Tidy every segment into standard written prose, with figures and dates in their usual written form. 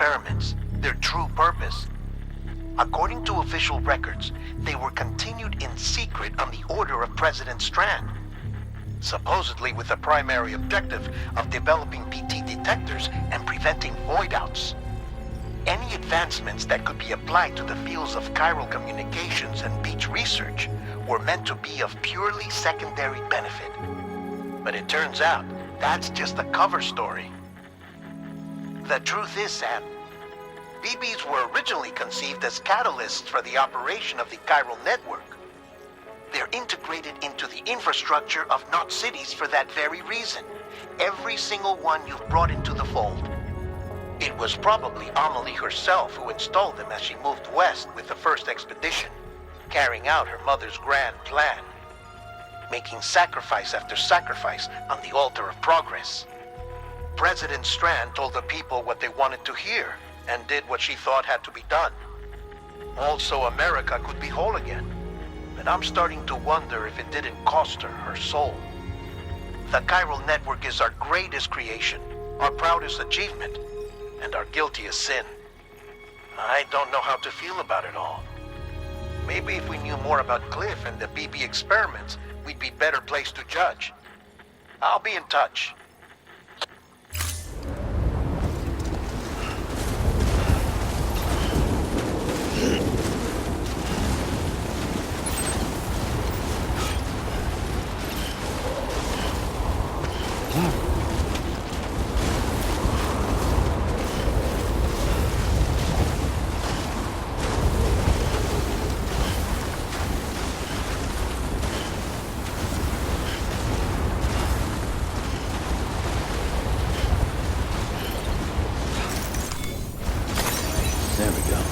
experiments, their true purpose. According to official records, they were continued in secret on the order of President Strand, supposedly with the primary objective of developing PT detectors and preventing void-outs. Any advancements that could be applied to the fields of chiral communications and beach research were meant to be of purely secondary benefit. But it turns out, that's just a cover story. The truth is, Sam, BBs were originally conceived as catalysts for the operation of the chiral network. They're integrated into the infrastructure of Knot cities for that very reason. Every single one you've brought into the fold. It was probably Amelie herself who installed them as she moved west with the first expedition, carrying out her mother's grand plan, making sacrifice after sacrifice on the altar of progress. President Strand told the people what they wanted to hear, and did what she thought had to be done. Also, America could be whole again. And I'm starting to wonder if it didn't cost her soul. The chiral network is our greatest creation, our proudest achievement, and our guiltiest sin. I don't know how to feel about it all. Maybe if we knew more about Cliff and the BB experiments, we'd be better placed to judge. I'll be in touch. There we go.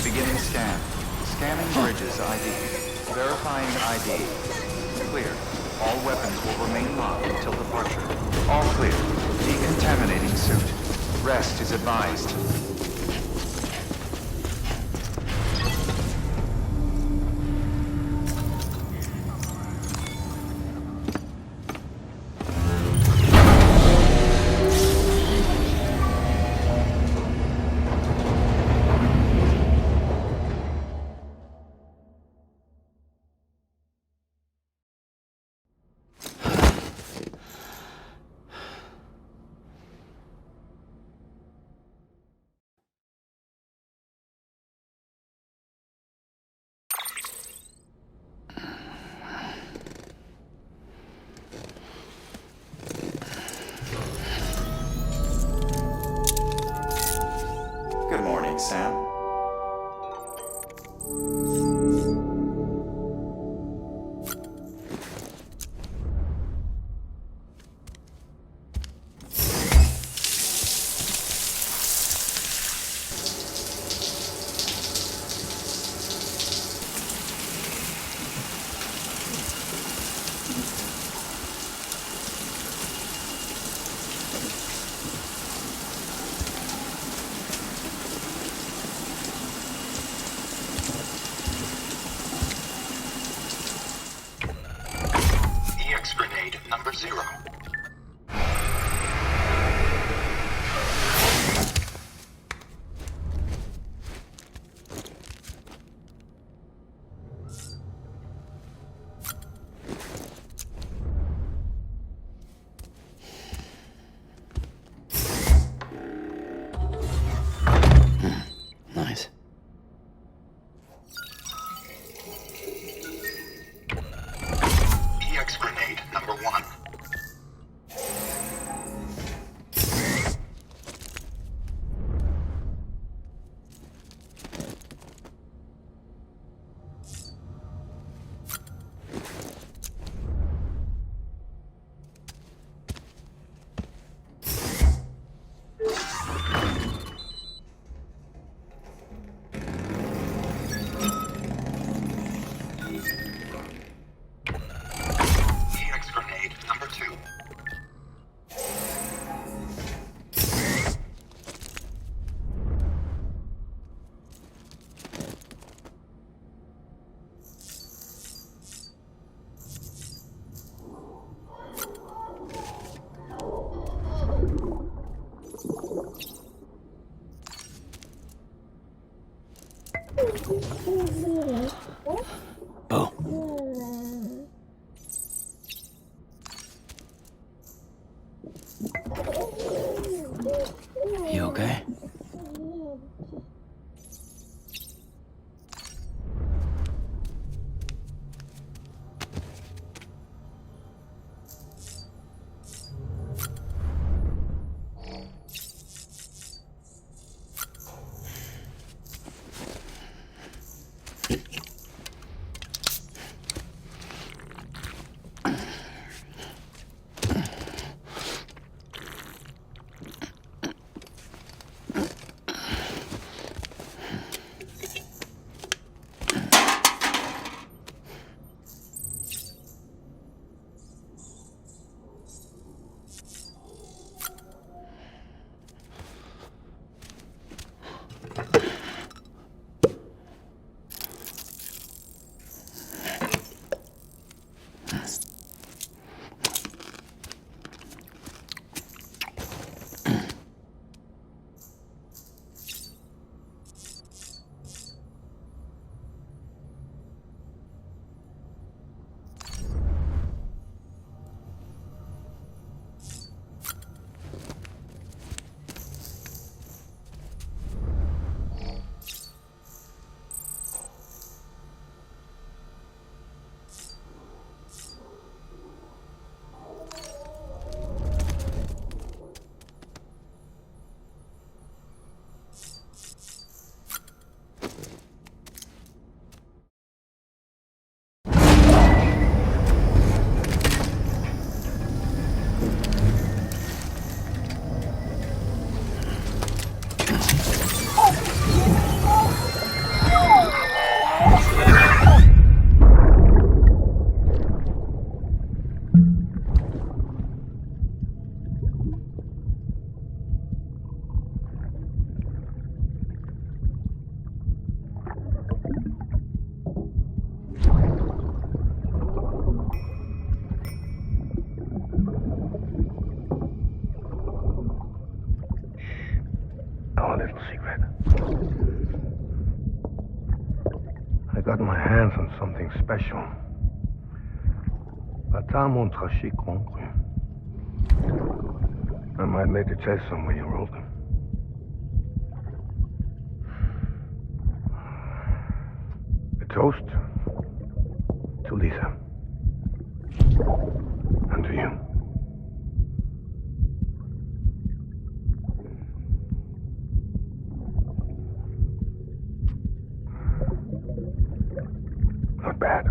Beginning scan. Scanning bridges ID. Verifying ID. Clear. All weapons will remain locked until departure. All clear. Decontaminating suit. Rest is advised. number 0. Nice. EX grenade number 1. EX grenade number 2. Bo. You okay? Our little secret. I got my hands on something special. Papa montre chez conclu. I might later test them when you're older. A toast to Lisa. And to you. Not bad.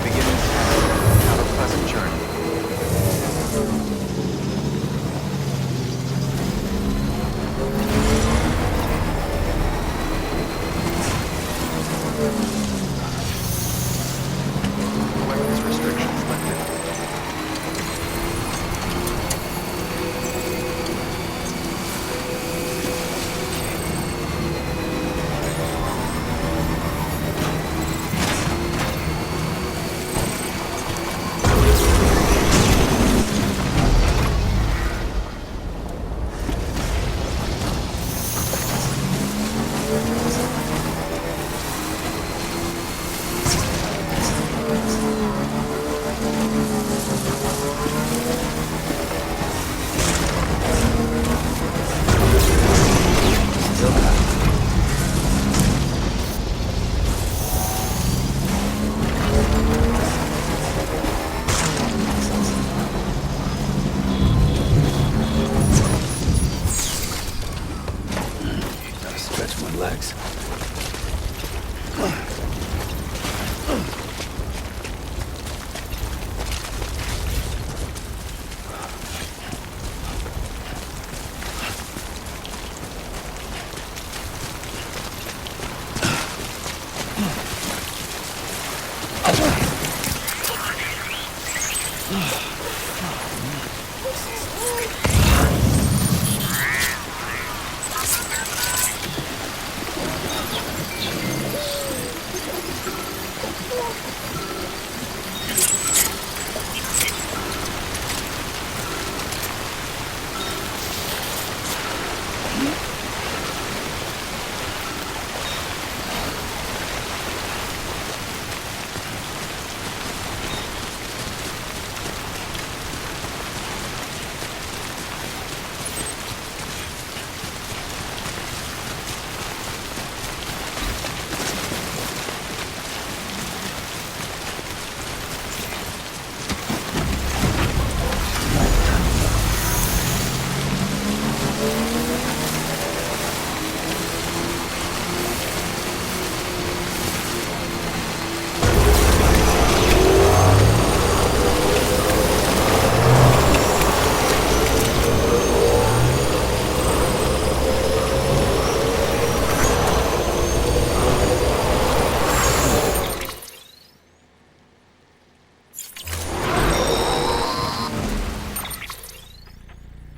Beginning scan.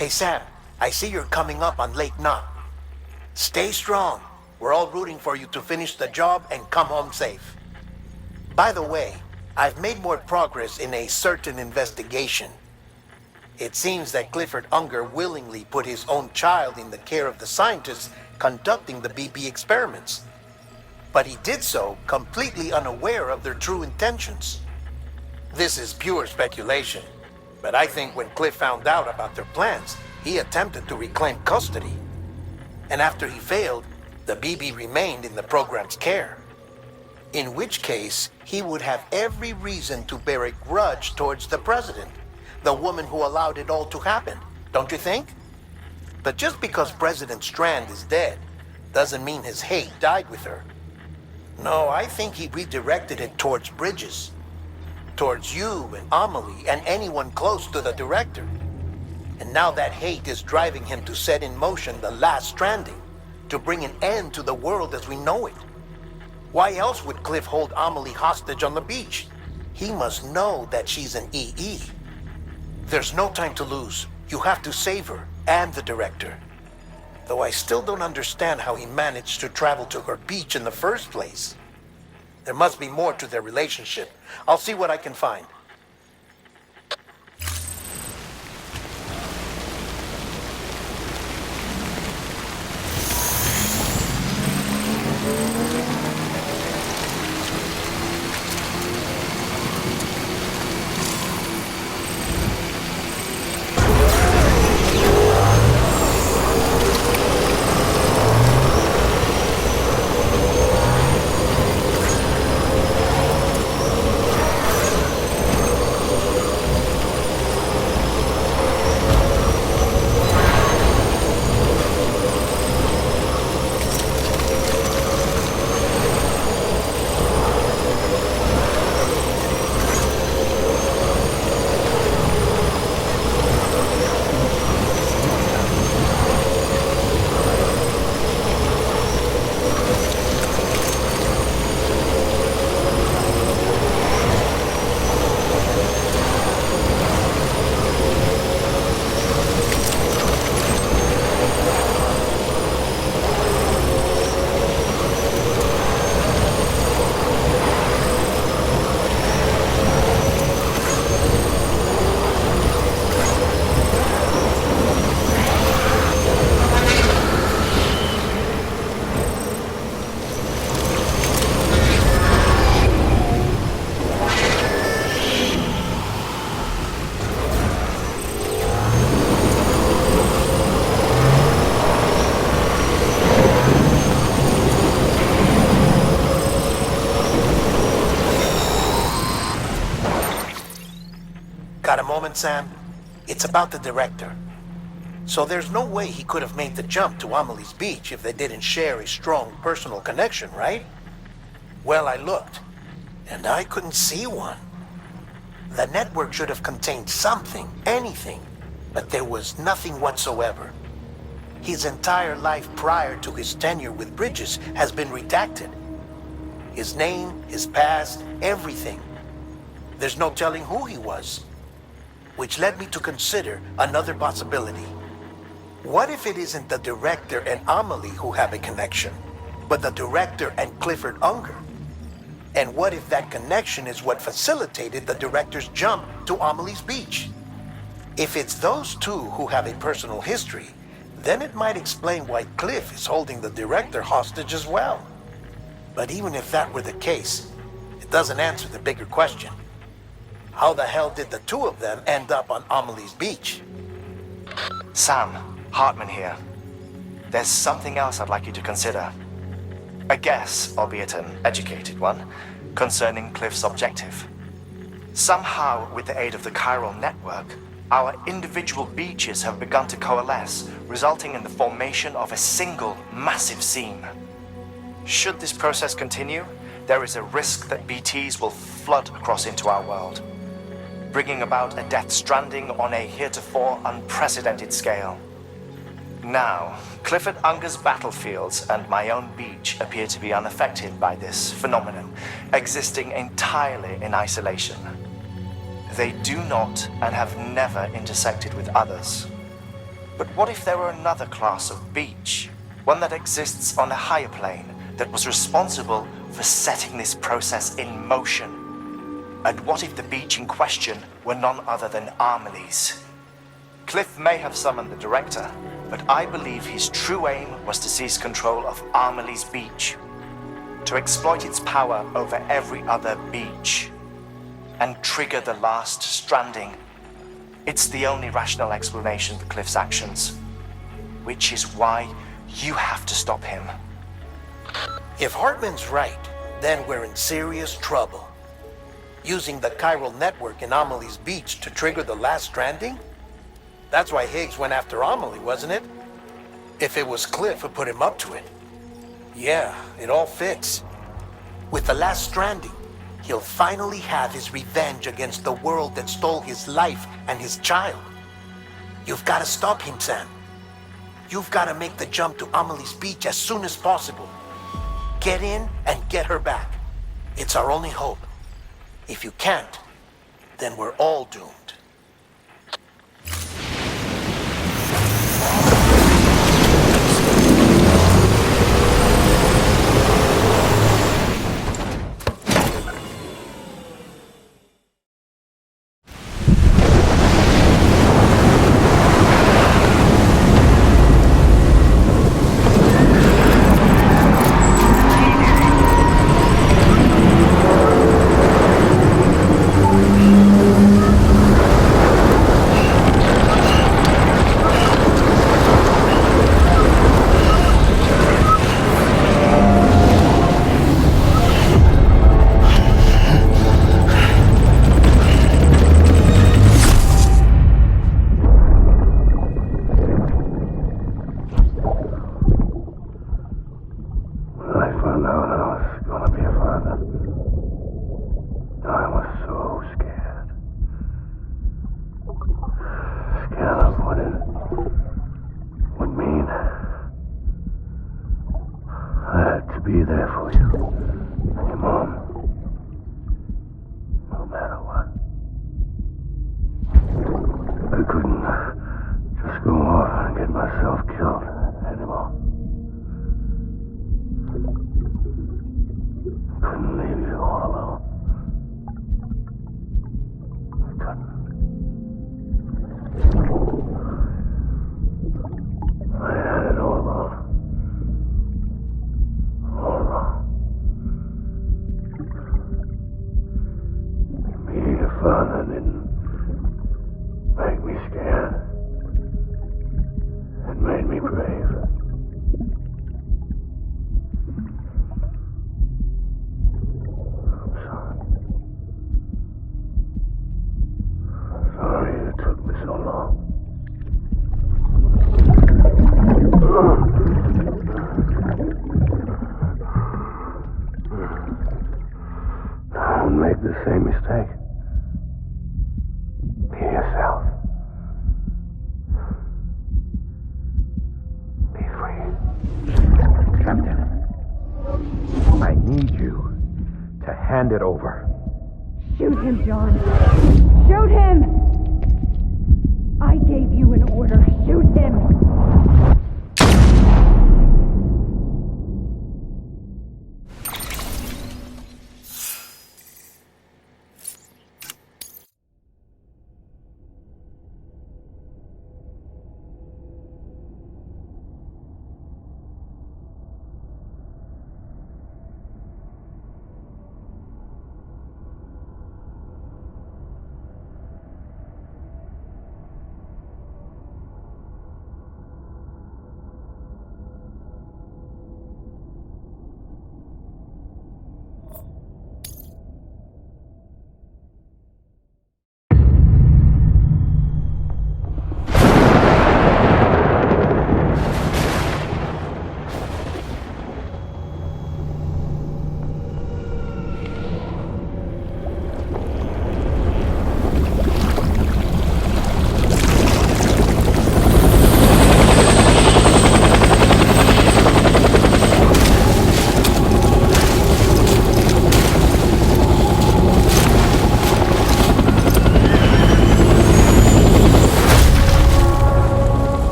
Hey Sam, I see you're coming up on Lake Knot. Stay strong. We're all rooting for you to finish the job and come home safe. By the way, I've made more progress in a certain investigation. It seems that Clifford Unger willingly put his own child in the care of the scientists conducting the BB experiments. But he did so completely unaware of their true intentions. This is pure speculation, but I think when Cliff found out about their plans, he attempted to reclaim custody. And after he failed, the BB remained in the program's care. In which case, he would have every reason to bear a grudge towards the president, the woman who allowed it all to happen, don't you think? But just because President Strand is dead, doesn't mean his hate died with her. No, I think he redirected it towards Bridges. Towards you and Amelie and anyone close to the director. And now that hate is driving him to set in motion the last stranding, to bring an end to the world as we know it. Why else would Cliff hold Amelie hostage on the beach? He must know that she's an EE. There's no time to lose. You have to save her and the director. Though I still don't understand how he managed to travel to her beach in the first place. There must be more to their relationship. I'll see what I can find. Got a moment, Sam? It's about the director. So there's no way he could have made the jump to Amelie's beach if they didn't share a strong personal connection, right? Well, I looked, and I couldn't see one. The network should have contained something, anything, but there was nothing whatsoever. His entire life prior to his tenure with Bridges has been redacted. His name, his past, everything. There's no telling who he was, Which led me to consider another possibility. What if it isn't the director and Amelie who have a connection, but the director and Clifford Unger? And what if that connection is what facilitated the director's jump to Amelie's beach? If it's those two who have a personal history, then it might explain why Cliff is holding the director hostage as well. But even if that were the case, it doesn't answer the bigger question. How the hell did the two of them end up on Amelie's beach? Sam, Hartman here. There's something else I'd like you to consider. A guess, albeit an educated one, concerning Cliff's objective. Somehow, with the aid of the chiral network, our individual beaches have begun to coalesce, resulting in the formation of a single massive seam. Should this process continue, there is a risk that BTs will flood across into our world, bringing about a death stranding on a heretofore unprecedented scale. Now, Clifford Unger's battlefields and my own beach appear to be unaffected by this phenomenon, existing entirely in isolation. They do not and have never intersected with others. But what if there were another class of beach, one that exists on a higher plane, that was responsible for setting this process in motion? And what if the beach in question were none other than Amelie's? Cliff may have summoned the director, but I believe his true aim was to seize control of Amelie's beach, to exploit its power over every other beach, and trigger the last stranding. It's the only rational explanation for Cliff's actions, which is why you have to stop him. If Hartman's right, then we're in serious trouble. Using the chiral network in Amelie's beach to trigger the last stranding? That's why Higgs went after Amelie, wasn't it? If it was Cliff who put him up to it. Yeah, it all fits. With the last stranding, he'll finally have his revenge against the world that stole his life and his child. You've got to stop him, Sam. You've got to make the jump to Amelie's beach as soon as possible. Get in and get her back. It's our only hope. If you can't, then we're all doomed. Be there for you. And your mom. No matter what. I couldn't just go off and get myself killed anymore. Couldn't leave you all alone. I couldn't. I had it all wrong. Being a father didn't make me scared. It made me brave. I'm sorry. I'm sorry it took me so long. Don't make the same mistake. Be yourself. Be free. Captain, I need you to hand it over. Shoot him, John. Shoot him! I gave you an order. Shoot him!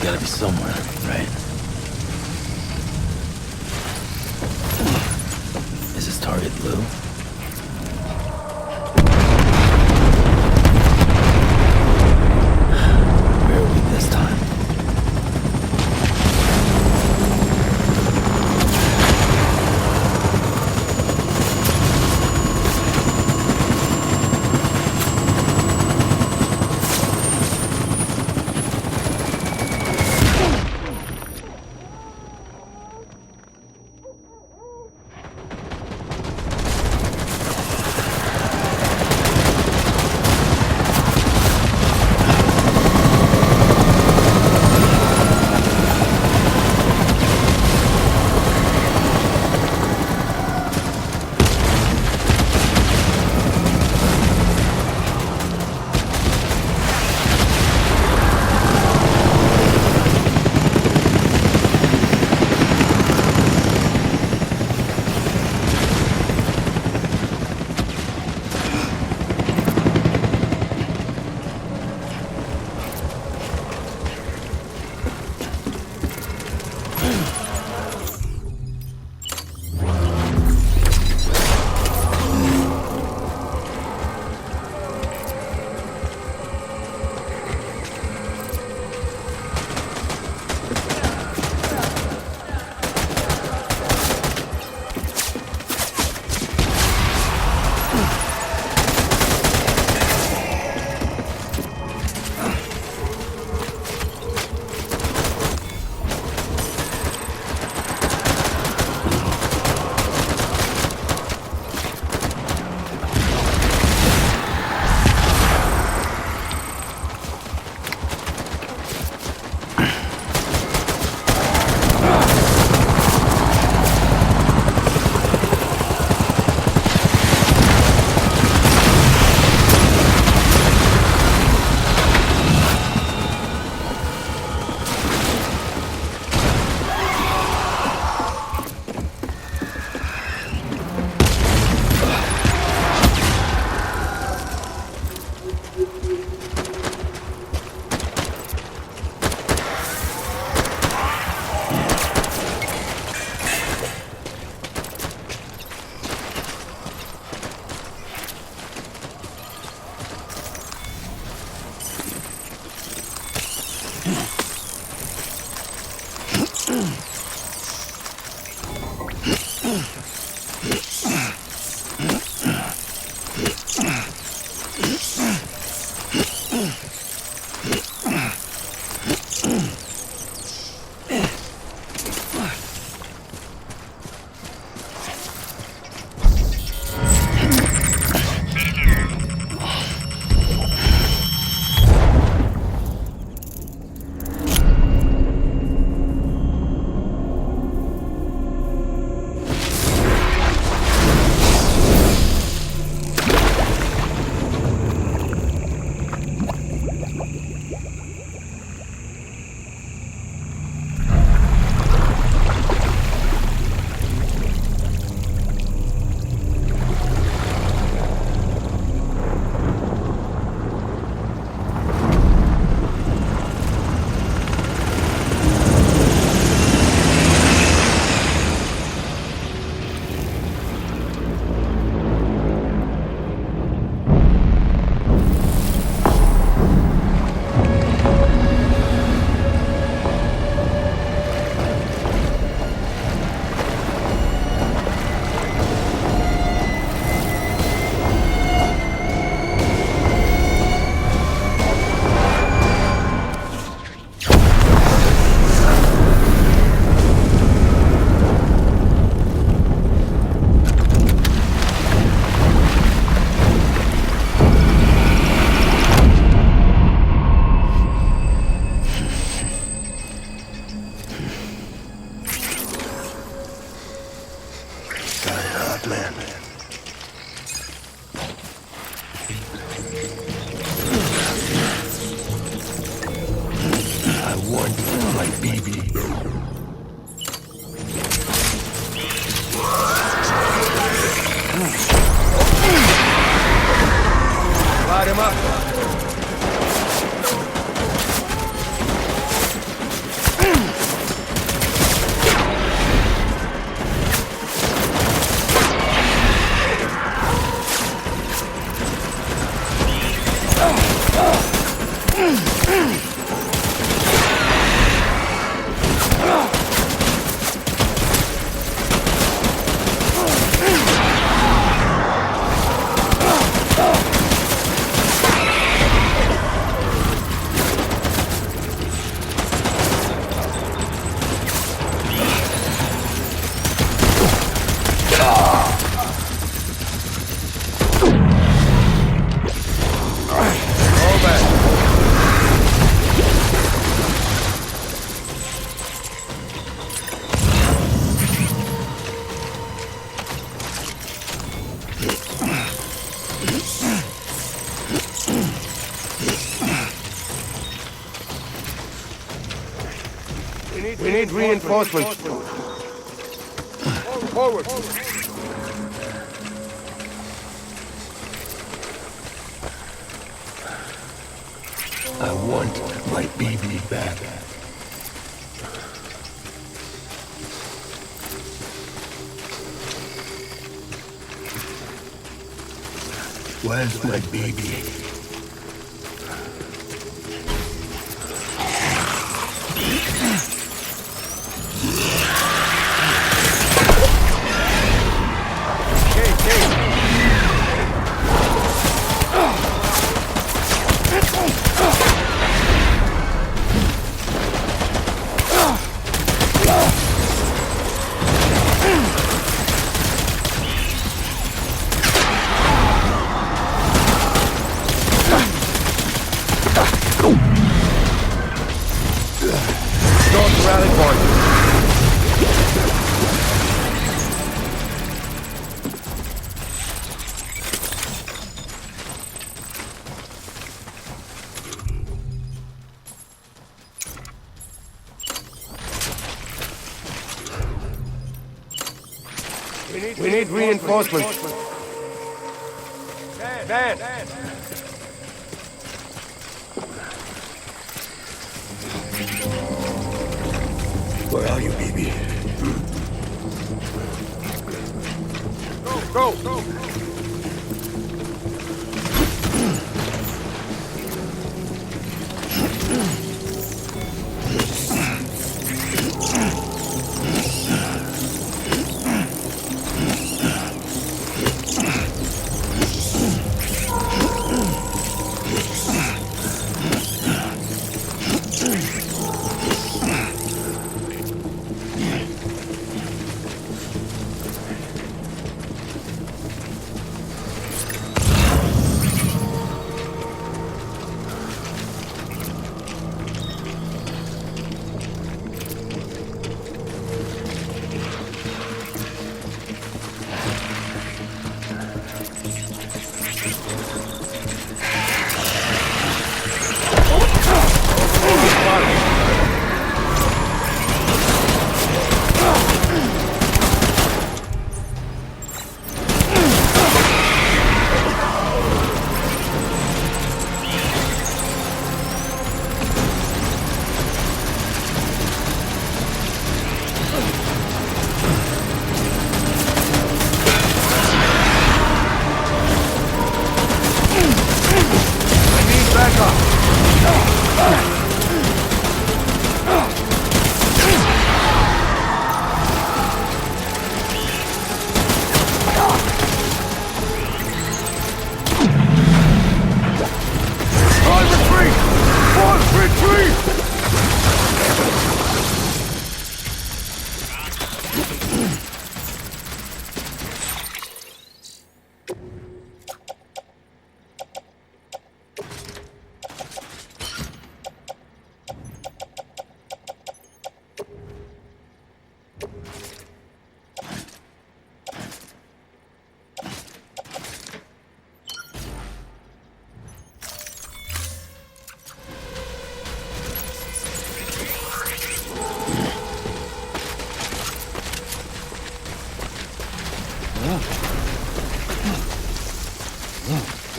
Gotta be somewhere, right? Is his target blue? Where are we this time? Man. I warned you, my baby. Light him up. We need reinforcements. Forward. I want my baby back. Where's my baby? We need reinforcements. Van. Where are you, baby? Go.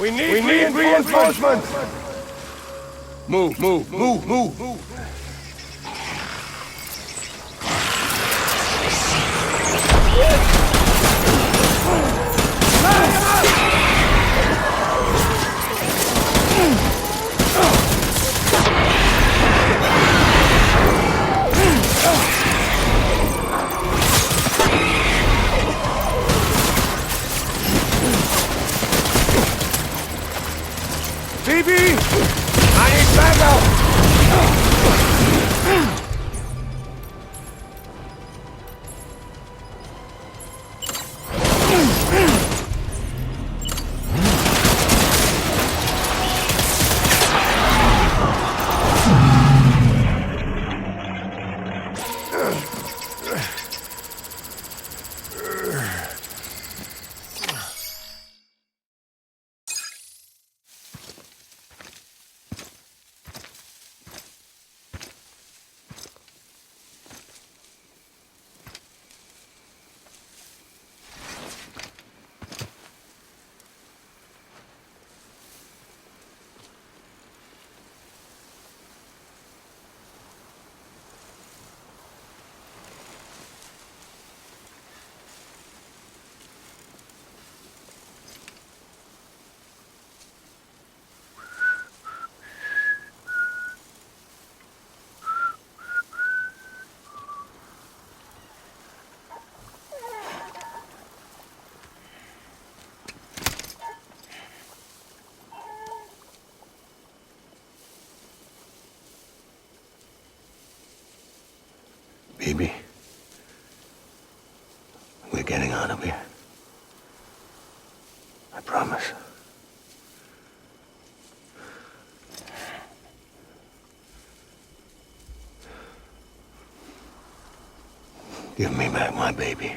We need reinforcements! Move, move, move, move! BB! I need backup! Baby, we're getting out of here. I promise. Give me back my baby.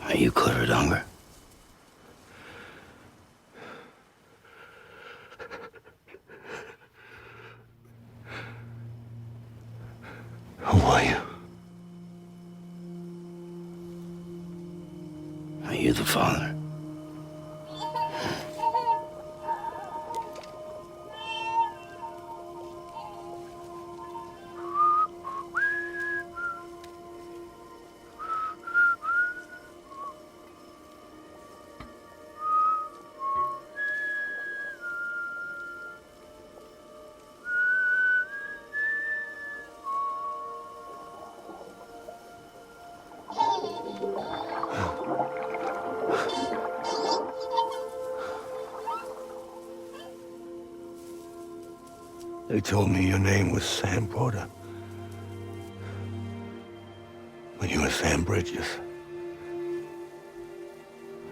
Are you clear, Donger? Who are you? Are you the father? They told me your name was Sam Porter. But you were Sam Bridges.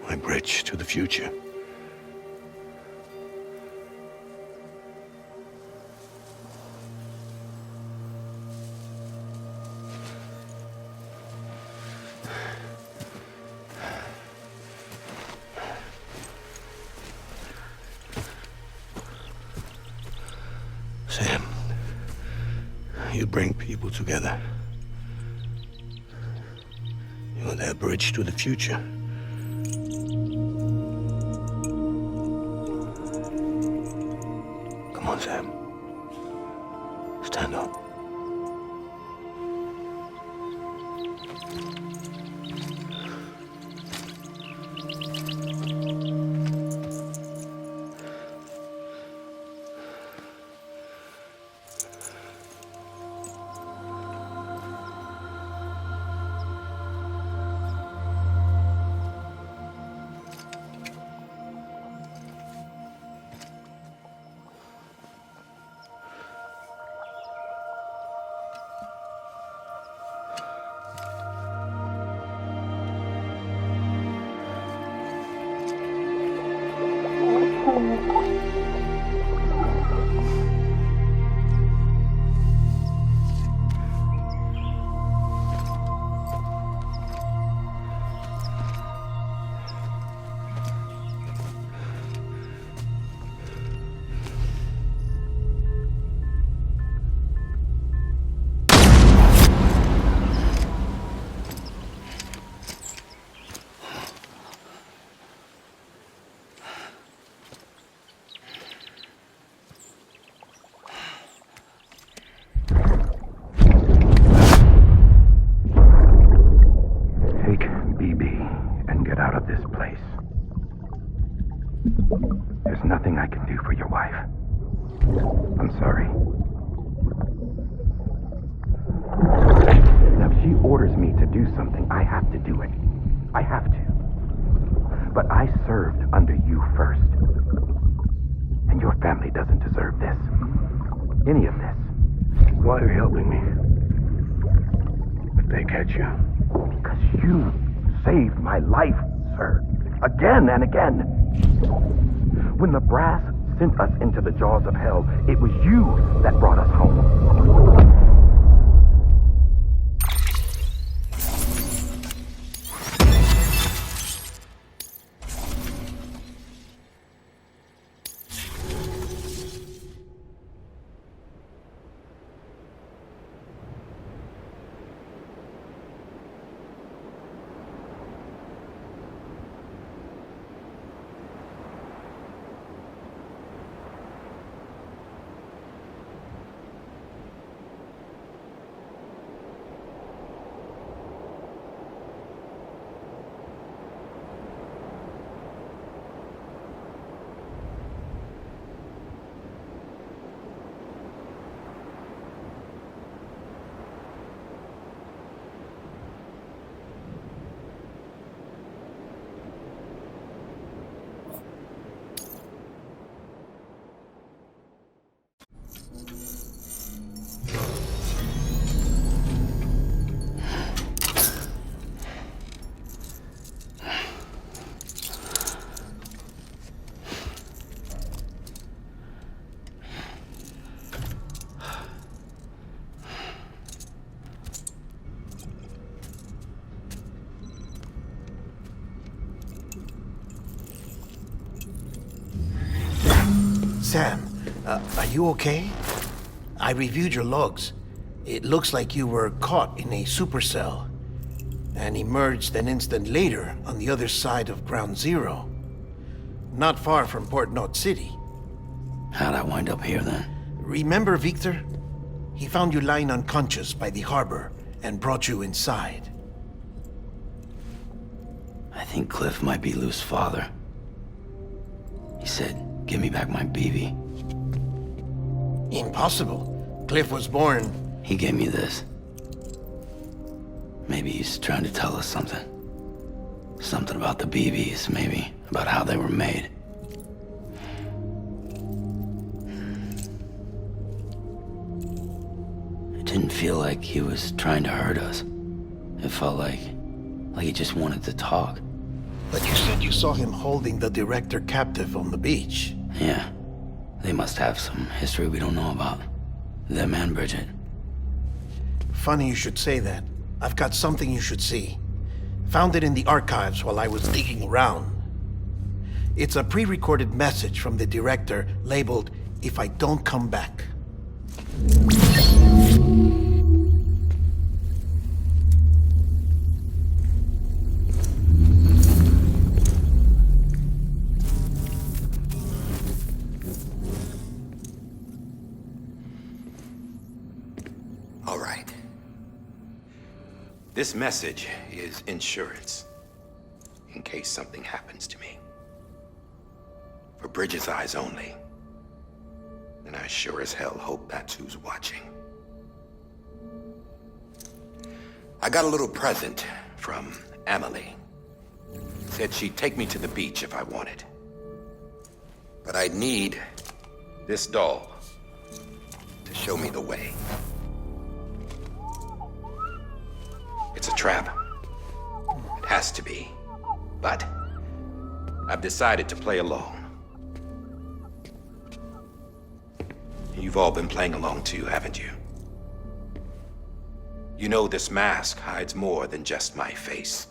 My bridge to the future. Sam, you bring people together. You're their bridge to the future. Come on, Sam. Stand up. orders me to do something, I have to do it. I have to. But I served under you first. And your family doesn't deserve this. Any of this. Why are you helping me? If they catch you. Because you saved my life, sir. Again and again. When the brass sent us into the jaws of hell, it was you that brought us home. Sam, are you okay? I reviewed your logs. It looks like you were caught in a supercell and emerged an instant later on the other side of Ground Zero. Not far from Port Knot City. How'd I wind up here then? Remember Victor? He found you lying unconscious by the harbor and brought you inside. I think Cliff might be Lou's father. He said, "Give me back my BB." Impossible. Cliff was born... He gave me this. Maybe he's trying to tell us something. Something about the BBs, maybe. About how they were made. It didn't feel like he was trying to hurt us. It felt like he just wanted to talk. But you said you saw him holding the director captive on the beach. Yeah. They must have some history we don't know about. Them and Bridget. Funny you should say that. I've got something you should see. Found it in the archives while I was digging around. It's a pre-recorded message from the director labeled, "If I don't come back." All right. This message is insurance, in case something happens to me. For Bridget's eyes only. And I sure as hell hope that's who's watching. I got a little present from Emily. Said she'd take me to the beach if I wanted. But I'd need this doll to show me the way. It's a trap. It has to be. But I've decided to play along. You've all been playing along too, haven't you? You know this mask hides more than just my face.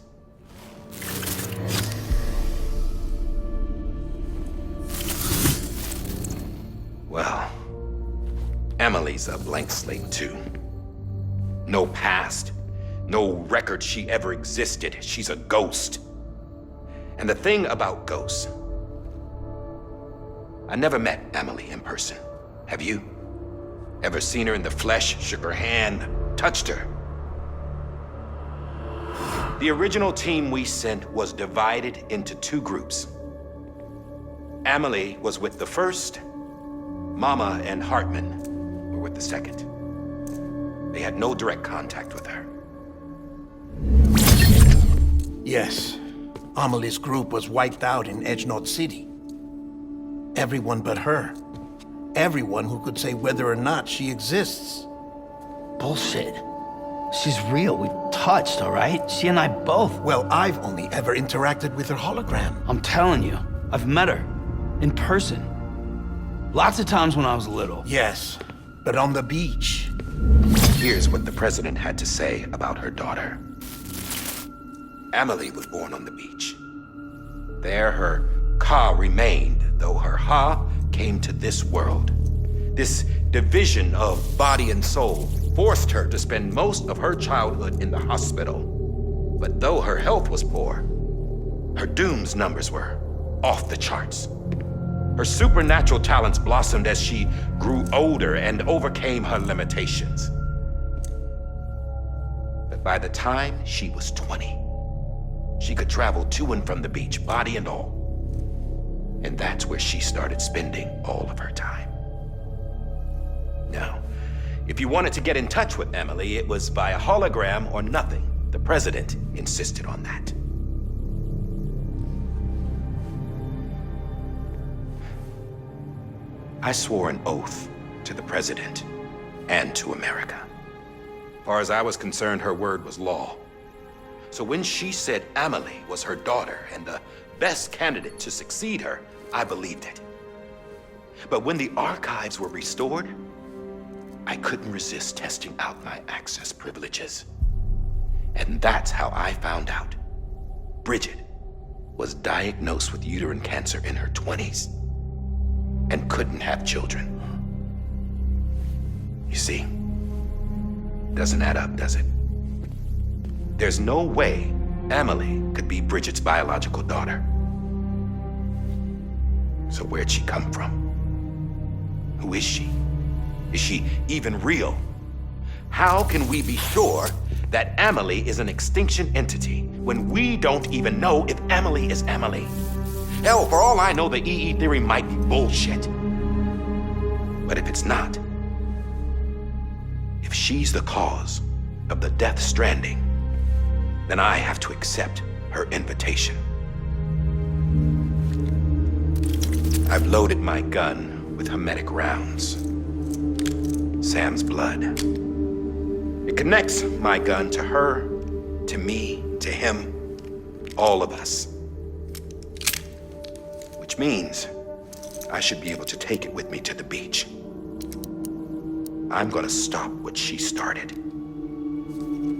Well, Emily's a blank slate too. No past. No record she ever existed. She's a ghost. And the thing about ghosts, I never met Emily in person. Have you? Ever seen her in the flesh, shook her hand, touched her? The original team we sent was divided into two groups. Emily was with the first. Mama and Hartman were with the second. They had no direct contact with her. Yes. Amelie's group was wiped out in Edgenot City. Everyone but her. Everyone who could say whether or not she exists. Bullshit. She's real. We touched, all right? She and I both. Well, I've only ever interacted with her hologram. I'm telling you, I've met her. In person. Lots of times when I was little. Yes, but on the beach. Here's what the president had to say about her daughter. Amelie was born on the beach. There her Ka remained, though her Ha came to this world. This division of body and soul forced her to spend most of her childhood in the hospital. But though her health was poor, her Doom's numbers were off the charts. Her supernatural talents blossomed as she grew older and overcame her limitations. But by the time she was 20, she could travel to and from the beach, body and all. And that's where she started spending all of her time. Now, if you wanted to get in touch with Emily, it was via hologram or nothing. The president insisted on that. I swore an oath to the president and to America. As far as I was concerned, her word was law. So when she said Amelie was her daughter and the best candidate to succeed her, I believed it. But when the archives were restored, I couldn't resist testing out my access privileges. And that's how I found out Bridget was diagnosed with uterine cancer in her 20s and couldn't have children. You see, doesn't add up, does it? There's no way Amelie could be Bridget's biological daughter. So where'd she come from? Who is she? Is she even real? How can we be sure that Amelie is an extinction entity when we don't even know if Amelie is Amelie? Hell, for all I know, the EE theory might be bullshit. But if it's not, if she's the cause of the death stranding, then I have to accept her invitation. I've loaded my gun with hermetic rounds. Sam's blood. It connects my gun to her, to me, to him, all of us. Which means I should be able to take it with me to the beach. I'm gonna stop what she started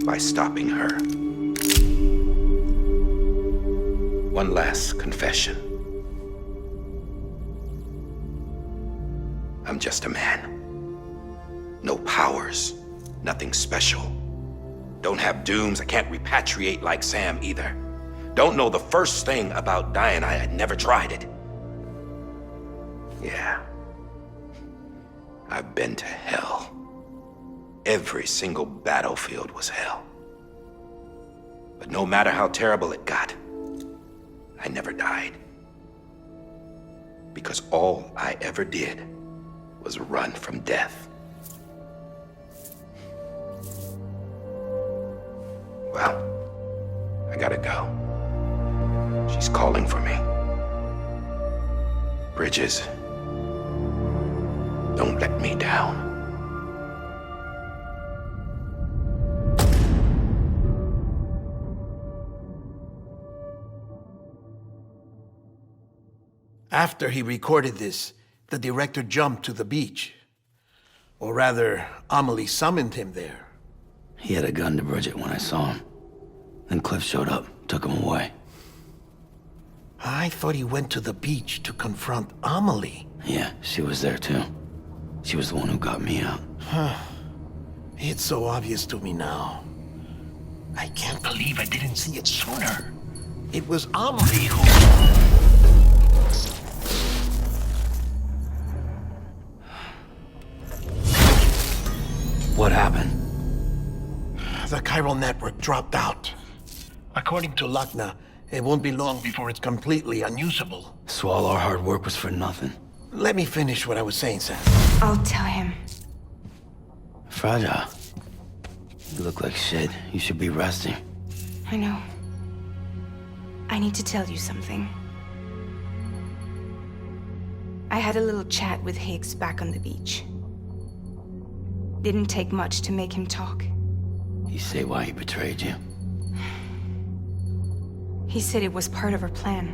by stopping her. One last confession. I'm just a man. No powers, nothing special. Don't have dooms, I can't repatriate like Sam either. Don't know the first thing about dying, I had never tried it. Yeah. I've been to hell. Every single battlefield was hell. But no matter how terrible it got, I never died. Because all I ever did was run from death. Well, I gotta go. She's calling for me. Bridges, don't let me down. After he recorded this, the director jumped to the beach. Or rather, Amelie summoned him there. He had a gun to Bridget when I saw him. Then Cliff showed up, took him away. I thought he went to the beach to confront Amelie. Yeah, she was there too. She was the one who got me out. It's so obvious to me now. I can't believe I didn't see it sooner. It was Amelie who... What happened? The chiral network dropped out. According to Lakna, it won't be long before it's completely unusable. So all our hard work was for nothing. Let me finish what I was saying, Sam. I'll tell him. Fragile. You look like shit. You should be resting. I know. I need to tell you something. I had a little chat with Higgs back on the beach. Didn't take much to make him talk. You say why he betrayed you? He said it was part of her plan.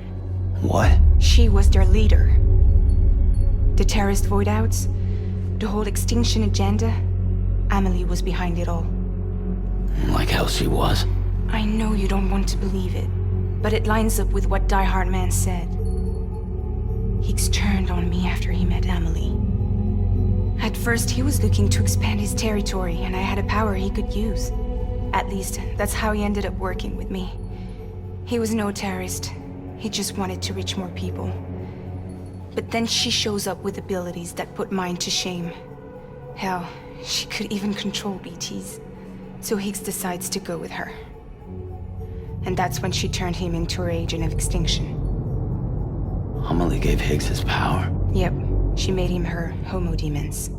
What? She was their leader. The terrorist voidouts, the whole extinction agenda, Amelie was behind it all. Like hell she was. I know you don't want to believe it, but it lines up with what Die Hard Man said. Higgs turned on me after he met Amelie. At first, he was looking to expand his territory, and I had a power he could use. At least, that's how he ended up working with me. He was no terrorist. He just wanted to reach more people. But then she shows up with abilities that put mine to shame. Hell, she could even control BTs. So Higgs decides to go with her. And that's when she turned him into her agent of extinction. Amelie gave Higgs his power? Yep, she made him her homo demons.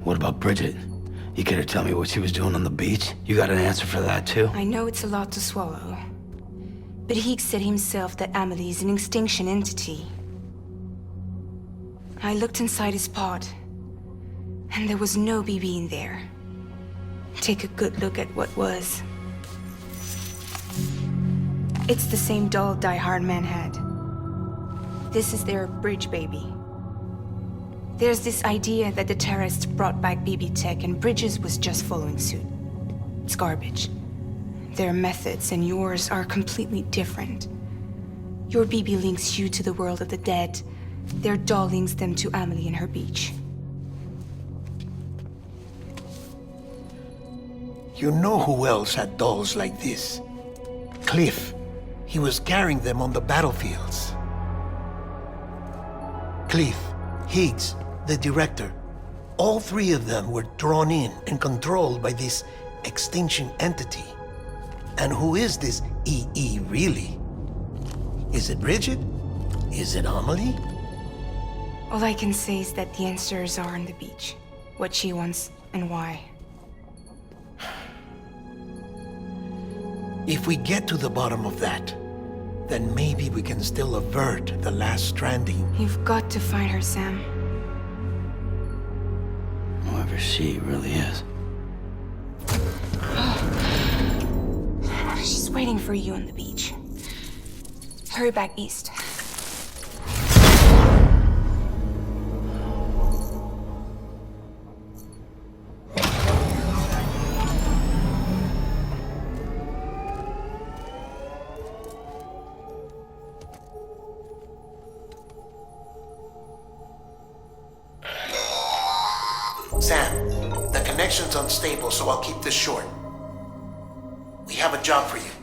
What about Bridget? You care to tell me what she was doing on the beach? You got an answer for that too? I know it's a lot to swallow. But Higgs said himself that Amelie is an extinction entity. I looked inside his pod, and there was no BB in there. Take a good look at what was. It's the same doll Die Hard Man had. This is their bridge baby. There's this idea that the terrorists brought back BB tech and Bridges was just following suit. It's garbage. Their methods and yours are completely different. Your BB links you to the world of the dead. Their doll links them to Amelie and her beach. You know who else had dolls like this? Cliff. He was carrying them on the battlefields. Cliff, Higgs, the director. All three of them were drawn in and controlled by this extinction entity. And who is this EE really? Is it Bridget? Is it Amelie? All I can say is that the answers are on the beach. What she wants and why. If we get to the bottom of that, then maybe we can still avert the last stranding. You've got to find her, Sam. Whoever she really is. She's waiting for you on the beach. Hurry back east. Sam, the connection's unstable, so I'll keep this short. We have a job for you.